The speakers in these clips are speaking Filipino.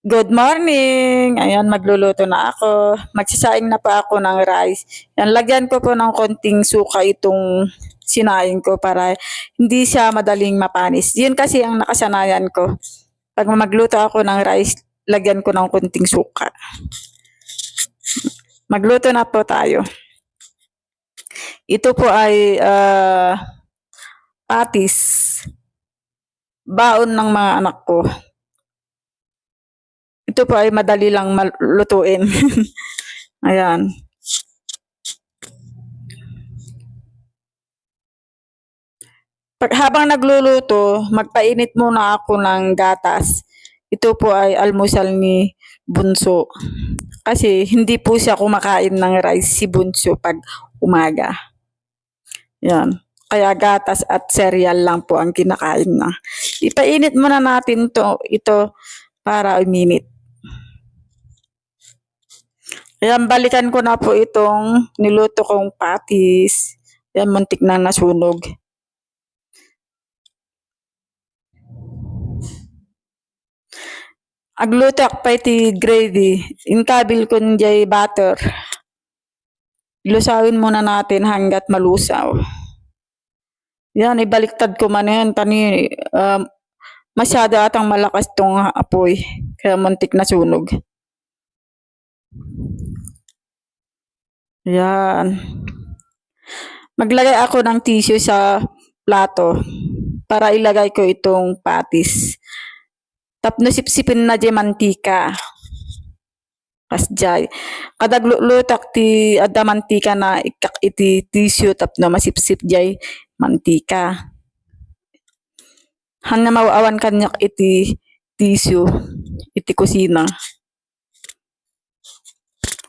Good morning! Ayan, magluluto na ako. Magsasaing na pa ako ng rice. Yan, lagyan ko po ng konting suka itong sinaing ko para hindi siya madaling mapanis. Yun kasi ang nakasanayan ko. Pag magluto ako ng rice, lagyan ko ng konting suka. Magluto na po tayo. Ito po ay patis. Baon ng mga anak ko. Ito po ay madali lang lutuin. Ayan. Habang nagluluto, magpainit muna ako ng gatas. Ito po ay almusal ni Bunso. Kasi hindi po siya kumakain ng rice si Bunso pag umaga. Yan. Kaya gatas at cereal lang po ang kinakain na. Ipainit muna natin ito para uminit. Ayan, balikan ko na po itong niluto kong patis. Ayan, muntik na nasunog. Agluto pa iti gravy. Inkabil ko njay butter. Lusawin muna natin hanggat malusaw. Yan, ibaliktad ko man yan. Masyado atang malakas tong apoy. Kaya muntik na sunog. Yan. Maglagay ako ng tissue sa plato para ilagay ko itong patis. Tapno sipsipin na di mantika. Kasjay. Kadag lutak ti adda mantika na ikak iti tissue tapno masipsip jay mantika. Hanga mawawan kanyak iti tissue iti kusina.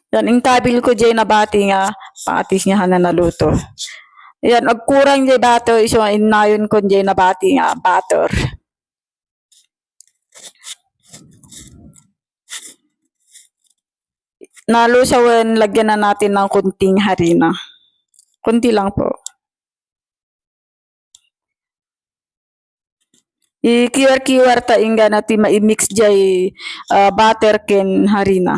Yan, ingkabil ko jay nabati nga patis nga hana naluto. Yan, agkurang jay butter iso inayon ko jay nabati nga butter. Nalusawan, lagyan na natin ng kunting harina. Kunti lang po. I-kiwar-kiwar ta inga natin ma-mix jay butter ken harina.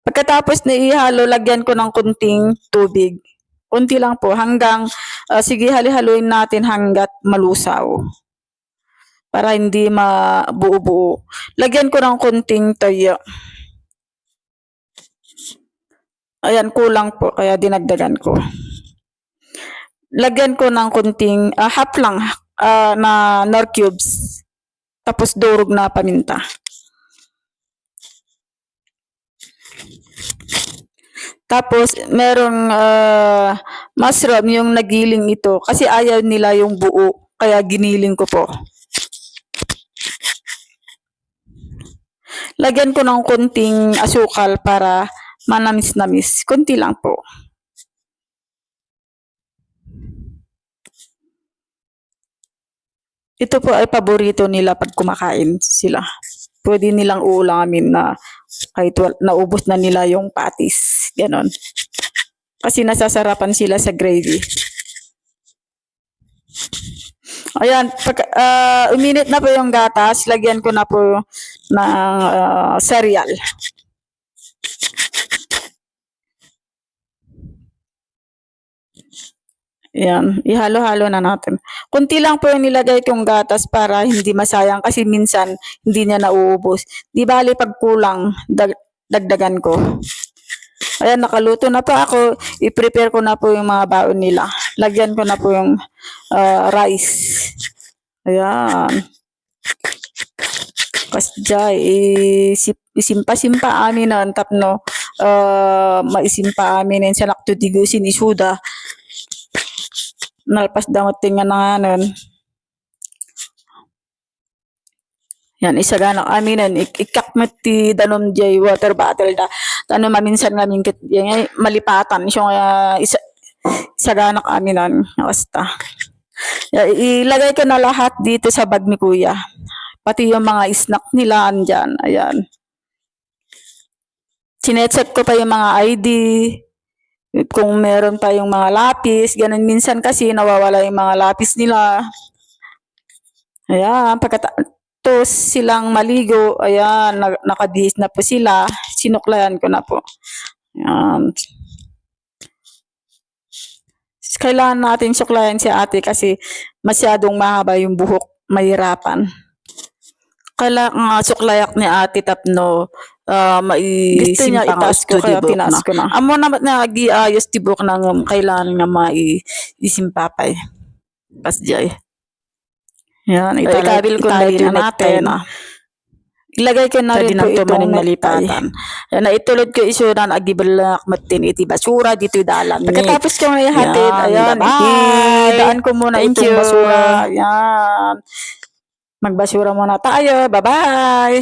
Pagkatapos na ihalo, lagyan ko ng kunting tubig. Kunti lang po hanggang sige hali-haluin natin hanggat malusaw. Para hindi mabuo-buo. Lagyan ko ng kunting toyo. Ayan, kulang po kaya dinagdagan ko. Lagyan ko ng kunting half lang na nor cubes. Tapos durog na paminta. Tapos merong mushroom yung nagiling ito kasi ayaw nila yung buo kaya giniling ko po. Lagyan ko ng konting asukal para manamis-namis. Kunti lang po. Ito po ay paborito nila pag kumakain sila. Pwede nilang uulamin na kahit naubos na nila yung patis. Ganon. Kasi nasasarapan sila sa gravy. Ayan, uminit na po yung gatas, lagyan ko na po ng cereal. Ayan, ihalo-halo na natin. Kunti lang po yung nilagay kong gatas para hindi masayang kasi minsan hindi niya nauubos. Di bali pag kulang, dagdagan ko. Ayan, nakaluto na po ako. I-prepare ko na po yung mga baon nila. Lagyan ko na po yung rice. Ayan. Kasjay, isimpa-simpa amin na tapno maisimpa amin sa nakto tigusin isuda. Nalpas damot tinga na nganon. Yan, isaganak aminan, ikakmet ti danom jay water bottle da. Tano maminsan nga mingkit, yan, malipatan. So, isaganak aminan, basta. Ilagay ko na lahat dito sa bag ni Kuya. Pati yung mga snack nila andyan, ayan. Sinecheck ko pa yung mga ID, kung meron pa yung mga lapis, ganun minsan kasi nawawala yung mga lapis nila. Ayan, matapos silang maligo, ayan, nakabihis na po sila. Sinuklayan ko na po. Ayan. Kailangan natin suklayan si ate kasi masyadong mahaba yung buhok, mahirapan. Kailangan suklayak ni ate tapno gusto niya itaas ko kaya tinaas ko na. Amo na nag-iayos tibok ng kailangan nga maisimpapay. Pasjay. Yan, ikabil ko natin. Ilagay ko na rin po itong malipatan. Yan, naitulod ko isuran agibalak matin iti basura dito dalan. Pagkatapos kong ihatid, ayan, daan ko muna itong basura. Ayan. Magbasura muna tayo. Bye-bye!